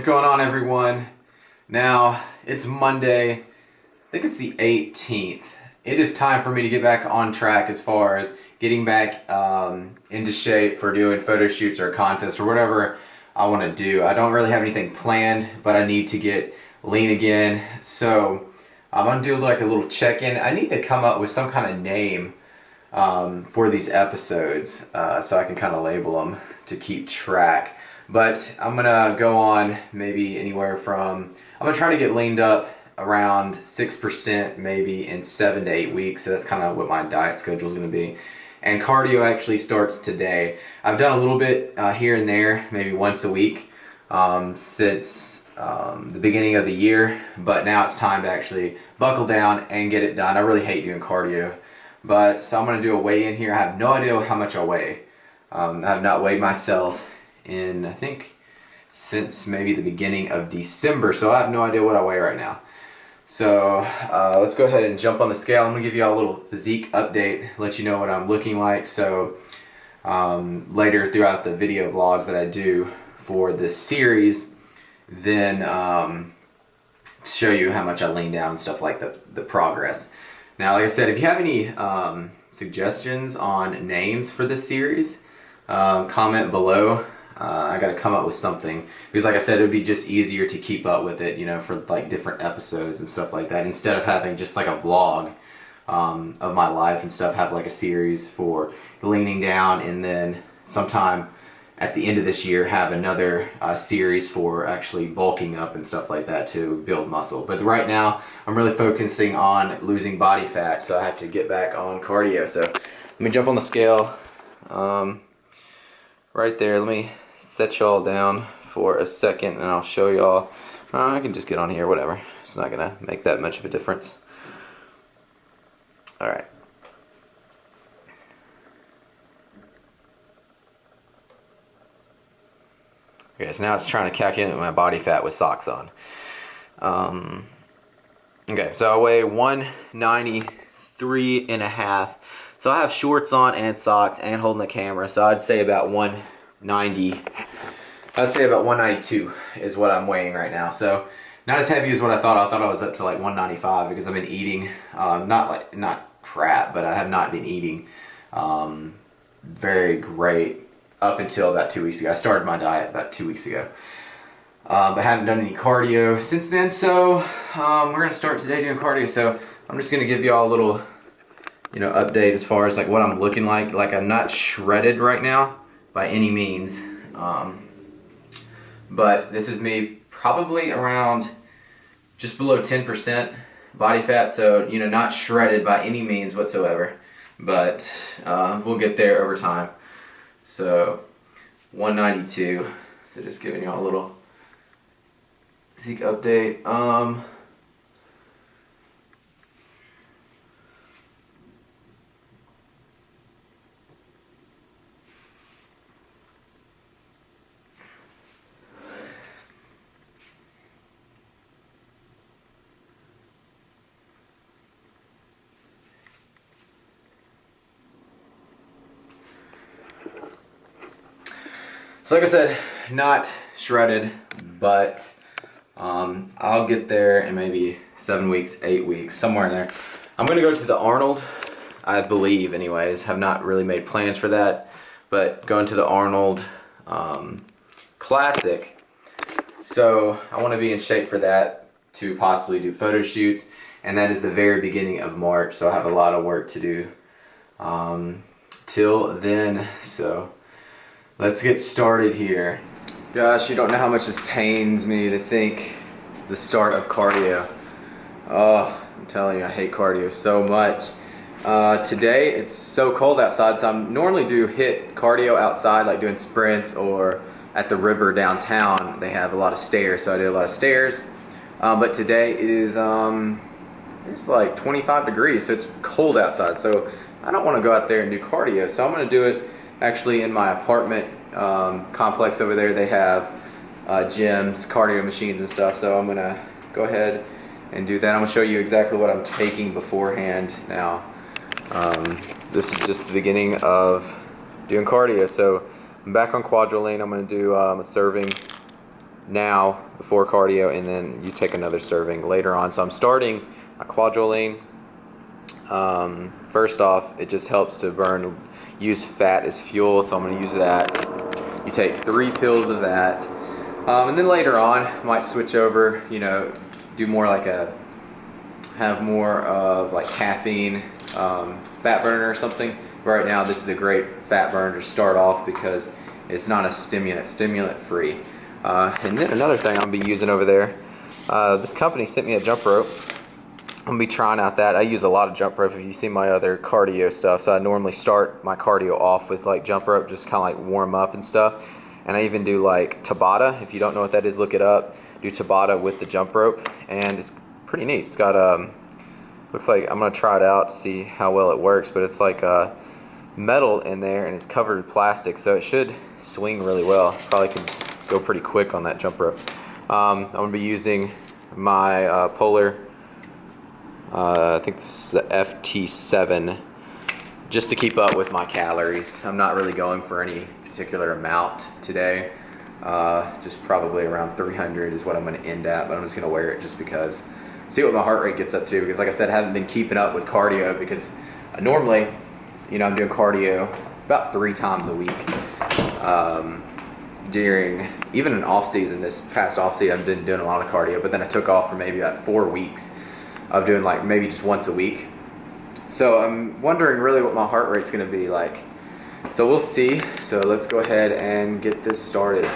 going on, everyone? Now, it's Monday. I think it's the 18th. It is time for me to get back on track as far as getting back into shape for doing photo shoots or contests or whatever I want to do. I don't really have anything planned, but I need to get lean again. So I'm going to do like a little check-in. I need to come up with some kind of name for these episodes so I can kind of label them to keep track. But I'm gonna go on maybe anywhere from, I'm gonna try to get leaned up around 6% maybe in 7 to 8 weeks. So that's kind of what my diet schedule is gonna be. And cardio actually starts today. I've done a little bit here and there, maybe once a week since the beginning of the year, but now it's time to actually buckle down and get it done. I really hate doing cardio, but so I'm gonna do a weigh-in here. I have no idea how much I weigh. I have not weighed myself in, I think, since maybe the beginning of December, so I have no idea what I weigh right now. So let's go ahead and jump on the scale. I'm gonna give you all a little physique update, let you know what I'm looking like. So later throughout the video vlogs that I do for this series, then show you how much I lean down and stuff like the progress. Now, like I said, if you have any suggestions on names for this series, comment below. I got to come up with something because, like I said, it would be just easier to keep up with it, you know, for like different episodes and stuff like that, instead of having just like a vlog of my life and stuff. Have like a series for leaning down, and then sometime at the end of this year have another series for actually bulking up and stuff like that to build muscle. But right now I'm really focusing on losing body fat, so I have to get back on cardio. So let me jump on the scale right there. Let me set y'all down for a second and I'll show y'all. I can just get on here, whatever. It's not gonna make that much of a difference. Alright. Okay, so now it's trying to calculate my body fat with socks on. Okay, so I weigh 193 and a half. So I have shorts on and socks and holding the camera, so I'd say about 190. I'd say about 192 is what I'm weighing right now. So not as heavy as what I thought. I thought I was up to like 195 because I've been eating not crap, but I have not been eating very great up until about 2 weeks ago. I started my diet about 2 weeks ago, but haven't done any cardio since then. So we're gonna start today doing cardio. So I'm just gonna give you all a little, you know, update as far as like what I'm looking like. Like, I'm not shredded right now by any means, but this is me probably around just below 10% body fat. So, you know, not shredded by any means whatsoever, but we'll get there over time. So 192. So just giving y'all a little physique update. So like I said, not shredded, but I'll get there in maybe 7 weeks, 8 weeks, somewhere in there. I'm gonna go to the Arnold, I believe anyways. Have not really made plans for that, but going to the Arnold Classic. So I wanna be in shape for that to possibly do photo shoots, and that is the very beginning of March, so I have a lot of work to do till then. So let's get started here. Gosh, you don't know how much this pains me to think the start of cardio. Oh, I'm telling you, I hate cardio so much. Today, it's so cold outside, so I normally do hit cardio outside, like doing sprints or at the river downtown. They have a lot of stairs, so I do a lot of stairs. But today it is it's like 25 degrees, so it's cold outside. So I don't want to go out there and do cardio, so I'm going to do it actually in my apartment complex over there. They have gyms, cardio machines and stuff, so I'm gonna go ahead and do that. I'm gonna show you exactly what I'm taking beforehand now. This is just the beginning of doing cardio. So I'm back on quadriline. I'm gonna do a serving now before cardio, and then you take another serving later on. So I'm starting a quadriline. First off, it just helps to use fat as fuel, so I'm going to use that. You take 3 pills of that, and then later on, I might switch over, you know, do more like have more of like caffeine, fat burner or something. Right now, this is a great fat burner to start off because it's not a stimulant free. And then another thing I'm gonna be using over there, this company sent me a jump rope. I'm gonna be trying out that. I use a lot of jump rope if you see my other cardio stuff. So I normally start my cardio off with like jump rope, just kind of like warm up and stuff. And I even do like Tabata. If you don't know what that is, look it up. Do Tabata with the jump rope, and it's pretty neat. It's got looks like, I'm gonna try it out to see how well it works, but it's like metal in there and it's covered with plastic, so it should swing really well. Probably could go pretty quick on that jump rope. I'm gonna be using my Polar, I think this is the FT7, just to keep up with my calories. I'm not really going for any particular amount today. Just probably around 300 is what I'm gonna end at, but I'm just gonna wear it just because, see what my heart rate gets up to, because like I said, I haven't been keeping up with cardio because normally, you know, I'm doing cardio about 3 times a week. During even an off season, this past off season, I've been doing a lot of cardio, but then I took off for maybe about 4 weeks of doing like maybe just once a week. So I'm wondering really what my heart rate's gonna be like. So we'll see. So let's go ahead and get this started.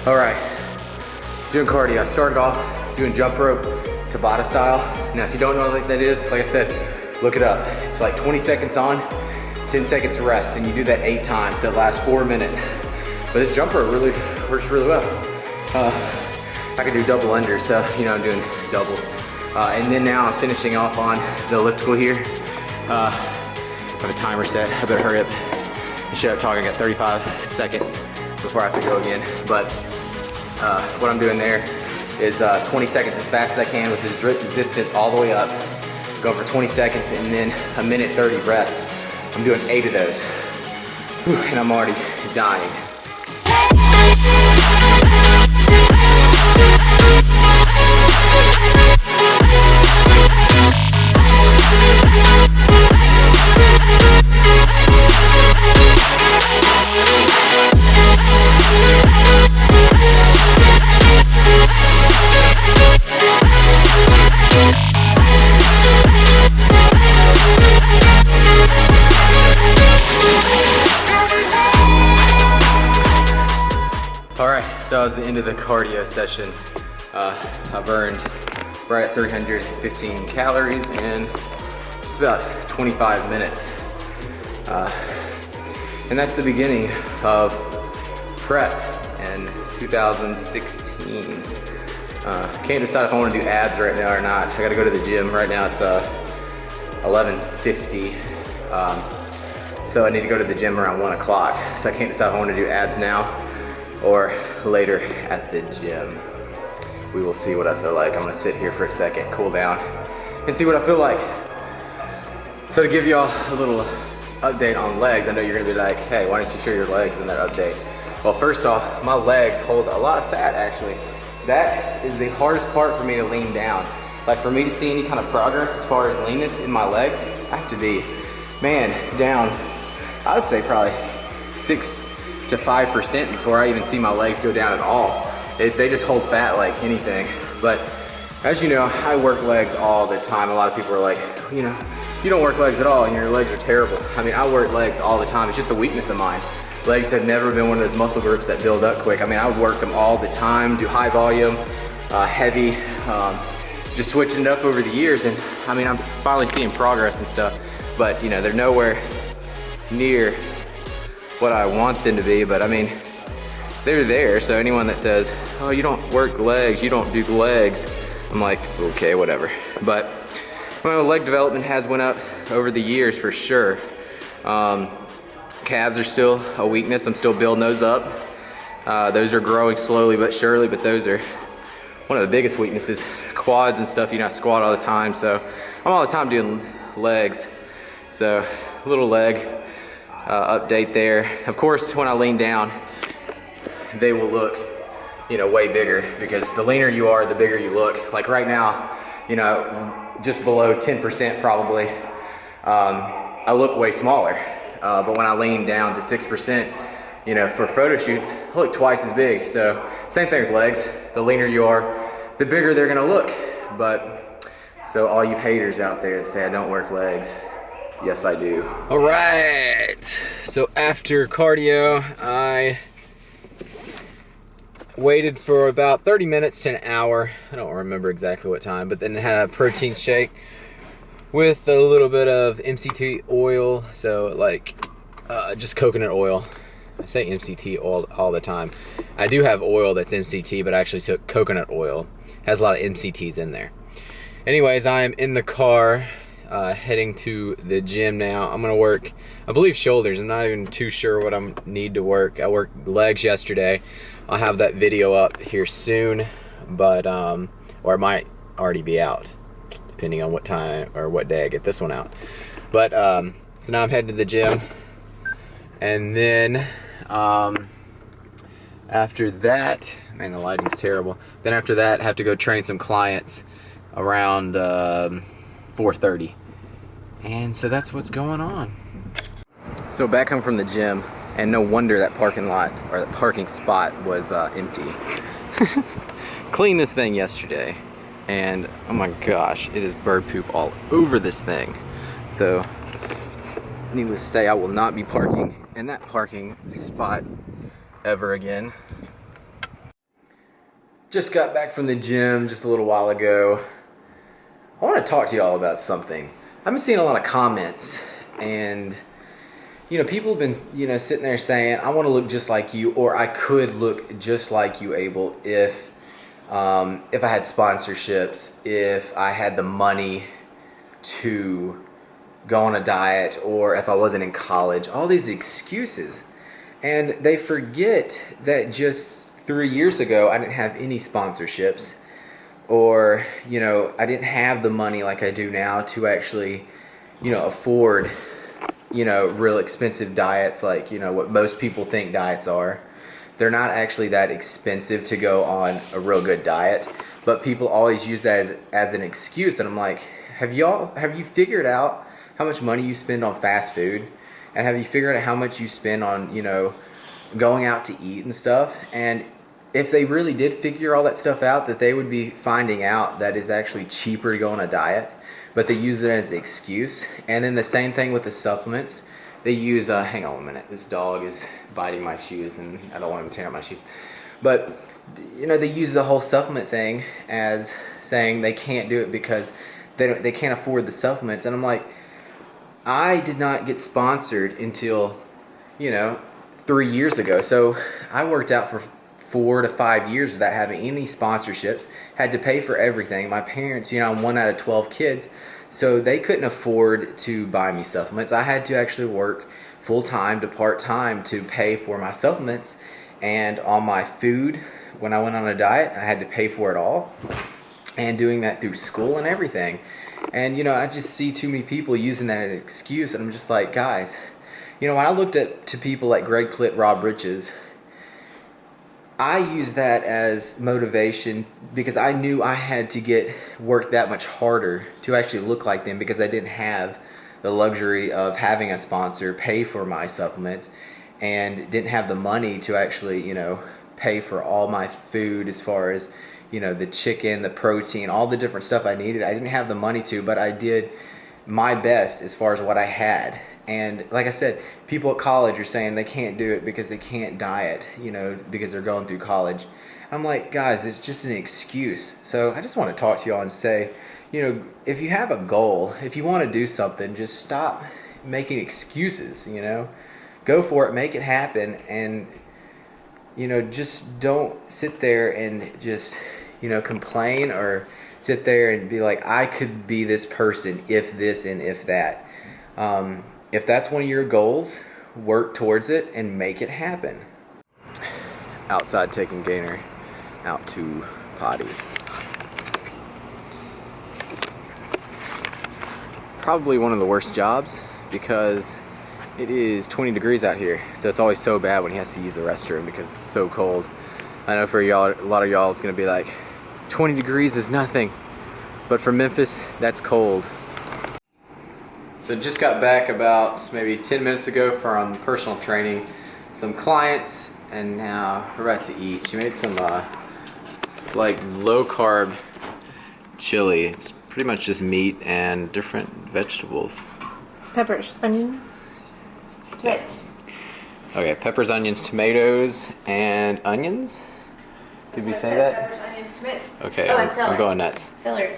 All right, doing cardio. I started off doing jump rope, Tabata style. Now, if you don't know what that is, like I said, look it up. It's like 20 seconds on, 10 seconds rest, and you do that 8 times. It lasts 4 minutes. But this jump rope really works really well. I can do double unders, so you know I'm doing doubles. And then now I'm finishing off on the elliptical here. I have a timer set. I better hurry up and shut up talking. I got 35 seconds before I have to go again. But what I'm doing there is 20 seconds as fast as I can with the resistance all the way up. Going for 20 seconds and then a minute 30 rest. I'm doing 8 of those. Whew, and I'm already dying. So that was the end of the cardio session. I burned right at 315 calories in just about 25 minutes. And that's the beginning of prep in 2016. Can't decide if I want to do abs right now or not. I gotta go to the gym. Right now it's 11:50. So I need to go to the gym around 1 o'clock. So I can't decide if I want to do abs now or later at the gym. We will see what I feel like. I'm gonna sit here for a second, cool down, and see what I feel like. So to give y'all a little update on legs, I know you're gonna be like, hey, why don't you show your legs in that update? Well, first off, my legs hold a lot of fat actually. That is the hardest part for me to lean down. Like for me to see any kind of progress as far as leanness in my legs, I have to be, man, down, I would say probably 6 to 5% before I even see my legs go down at all. They just hold fat like anything. But as you know, I work legs all the time. A lot of people are like, you know, you don't work legs at all and your legs are terrible. I mean, I work legs all the time. It's just a weakness of mine. Legs have never been one of those muscle groups that build up quick. I mean, I would work them all the time, do high volume, heavy, just switching it up over the years. And I mean, I'm finally seeing progress and stuff, but you know, they're nowhere near what I want them to be, but I mean, they're there. So anyone that says, oh, you don't work legs, you don't do legs, I'm like, okay, whatever. But my leg development has went up over the years for sure. Calves are still a weakness. I'm still building those up. Those are growing slowly but surely, but those are one of the biggest weaknesses. Quads and stuff, you know, I squat all the time, so I'm all the time doing legs. So little leg update there. Of course, when I lean down, they will look, you know, way bigger, because the leaner you are, the bigger you look. Like right now, you know, just below 10% probably, I look way smaller. But when I lean down to 6%, you know, for photo shoots, I look twice as big. So same thing with legs. The leaner you are, the bigger they're gonna look. But so all you haters out there that say I don't work legs, yes I do. All right, so after cardio, I waited for about 30 minutes to an hour. I don't remember exactly what time, but then had a protein shake with a little bit of MCT oil. So like just coconut oil. I say MCT all the time. I do have oil that's MCT, but I actually took coconut oil. It has a lot of MCTs in there. Anyways, I am in the car heading to the gym now. I'm gonna work, I believe, shoulders. I'm not even too sure what I need to work. I worked legs yesterday. I'll have that video up here soon, but or it might already be out, depending on what time or what day I get this one out. But so now I'm heading to the gym, and then after that, man, the lighting's terrible. Then after that, I have to go train some clients around 4:30, and so that's what's going on. So back home from the gym, and no wonder that parking lot or the parking spot was empty. Cleaned this thing yesterday, and oh my gosh, it is bird poop all over this thing. So needless to say, I will not be parking in that parking spot ever again. Just got back from the gym just a little while ago. I want to talk to y'all about something. I've been seeing a lot of comments, and you know, people have been, you know, sitting there saying, I want to look just like you, or I could look just like you, Abel, if I had sponsorships, if I had the money to go on a diet, or if I wasn't in college. All these excuses. And they forget that just 3 years ago, I didn't have any sponsorships, or, you know, I didn't have the money like I do now to actually, you know, afford, you know, real expensive diets, like, you know, what most people think diets are. They're not actually that expensive to go on a real good diet, but people always use that as an excuse. And I'm like, have you figured out how much money you spend on fast food? And have you figured out how much you spend on, you know, going out to eat and stuff? And if they really did figure all that stuff out, that they would be finding out that it's actually cheaper to go on a diet, but they use it as an excuse. And then the same thing with the supplements. They use, hang on a minute, this dog is biting my shoes and I don't want him to tear up my shoes. But, you know, they use the whole supplement thing as saying they can't do it because they can't afford the supplements. And I'm like, I did not get sponsored until, you know, 3 years ago. So I worked out for 4 to 5 years without having any sponsorships, had to pay for everything. My parents, you know, I'm 1 out of 12 kids, so they couldn't afford to buy me supplements. I had to actually work full-time to part-time to pay for my supplements, and on my food, when I went on a diet, I had to pay for it all, and doing that through school and everything. And, you know, I just see too many people using that as an excuse, and I'm just like, guys, you know, when I looked up to people like Greg Plitt, Rob Riches, I used that as motivation because I knew I had to work that much harder to actually look like them, because I didn't have the luxury of having a sponsor pay for my supplements, and didn't have the money to actually, you know, pay for all my food as far as, you know, the chicken, the protein, all the different stuff I needed. I didn't have the money to, but I did my best as far as what I had. And like I said, people at college are saying they can't do it because they can't diet, you know, because they're going through college. I'm like, guys, it's just an excuse. So I just want to talk to y'all and say, you know, if you have a goal, if you want to do something, just stop making excuses, you know. Go for it, make it happen, and, you know, just don't sit there and just, you know, complain or sit there and be like, I could be this person if this and if that. If that's one of your goals, work towards it and make it happen. Outside taking Gainer out to potty. Probably one of the worst jobs because it is 20 degrees out here, so it's always so bad when he has to use the restroom because it's so cold. I know for y'all, a lot of y'all, it's gonna be like 20 degrees is nothing, but for Memphis, that's cold. So just got back about maybe 10 minutes ago from personal training, some clients, and now we're about to eat. She made some like low carb chili. It's pretty much just meat and different vegetables. Peppers, onions, tomatoes. Okay, peppers, onions, tomatoes, and onions? Did we say that? Peppers, onions, tomatoes. Okay, Oh, and celery. I'm going nuts. Celery.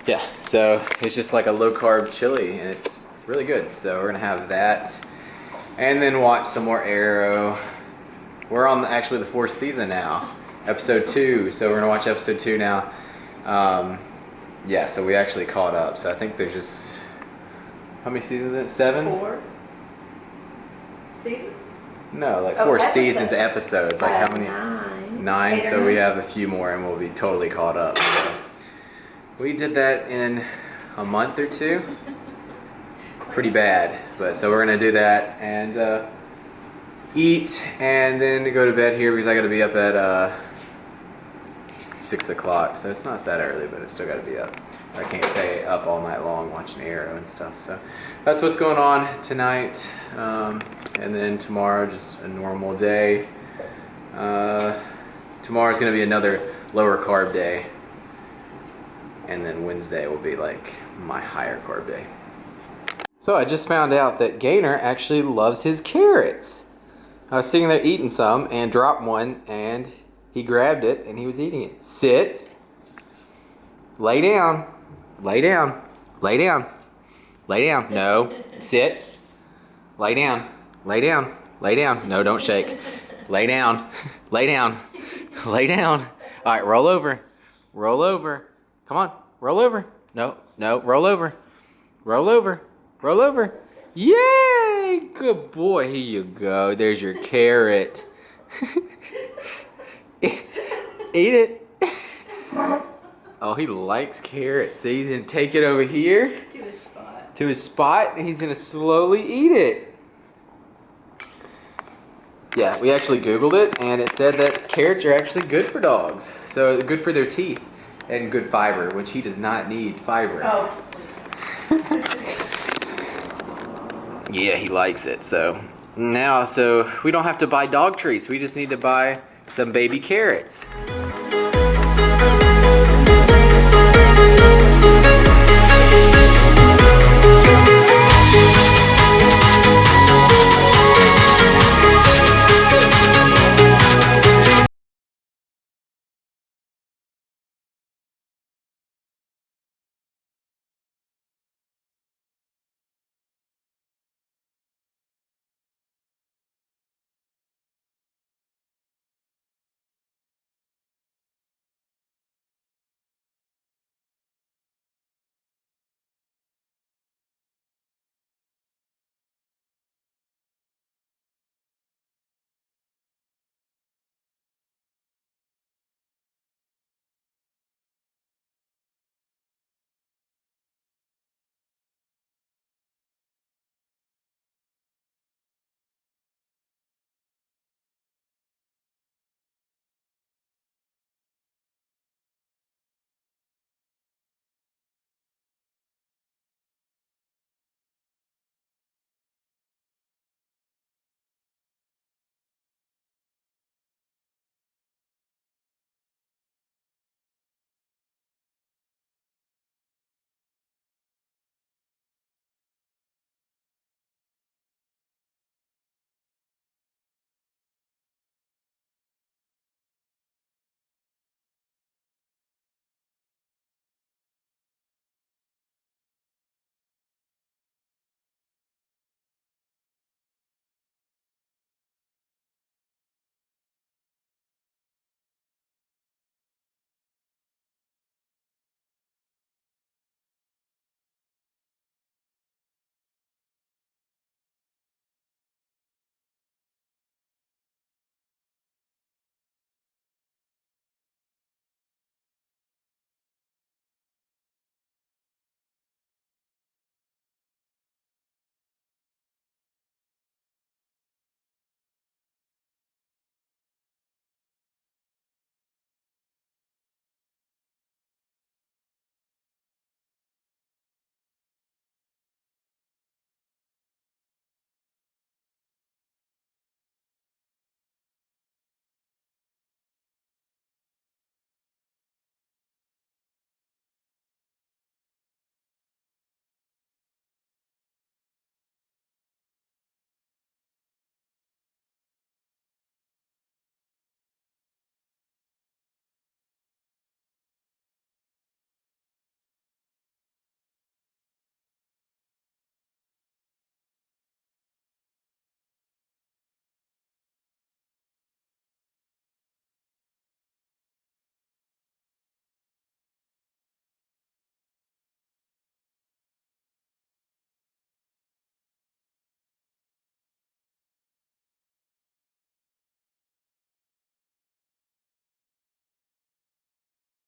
Yeah, so it's just like a low carb chili and it's really good. So we're gonna have that and then watch some more Arrow. We're on actually the 4th season now, episode 2. So we're gonna watch episode 2 now. Yeah, so we actually caught up. So I think there's just, how many seasons is it? 7? 4 seasons? No, like Oh, 4 episodes. seasons, episodes. Like how many? 9. 9. 8 or So 9. we have a few more and we'll be totally caught up. So we did that in a month or 2. Pretty bad, but so we're gonna do that and eat and then go to bed here because I gotta be up at 6 o'clock, so it's not that early, but I still gotta be up. I can't stay up all night long watching Arrow and stuff, so that's what's going on tonight. And then tomorrow, just a normal day. Tomorrow's gonna be another lower carb day, and then Wednesday will be like my higher carb day. So I just found out that Gainer actually loves his carrots. I was sitting there eating some and dropped one and he grabbed it and he was eating it. Sit. Lay down. Lay down. Lay down. Lay down. No. Sit. Lay down. Lay down. Lay down. No, don't shake. Lay down. Lay down. Lay down. All right, roll over. Roll over. Come on. Roll over. No. No. Roll over. Roll over. Roll over. Yay! Good boy. Here you go. There's your carrot. Eat it. Oh, he likes carrots. So he's going to take it over here. To his spot. To his spot, and he's going to slowly eat it. Yeah, we actually Googled it, and it said that carrots are actually good for dogs. So good for their teeth and good fiber, which he does not need fiber. Oh. Yeah, he likes it. So now, we don't have to buy dog treats. We just need to buy some baby carrots.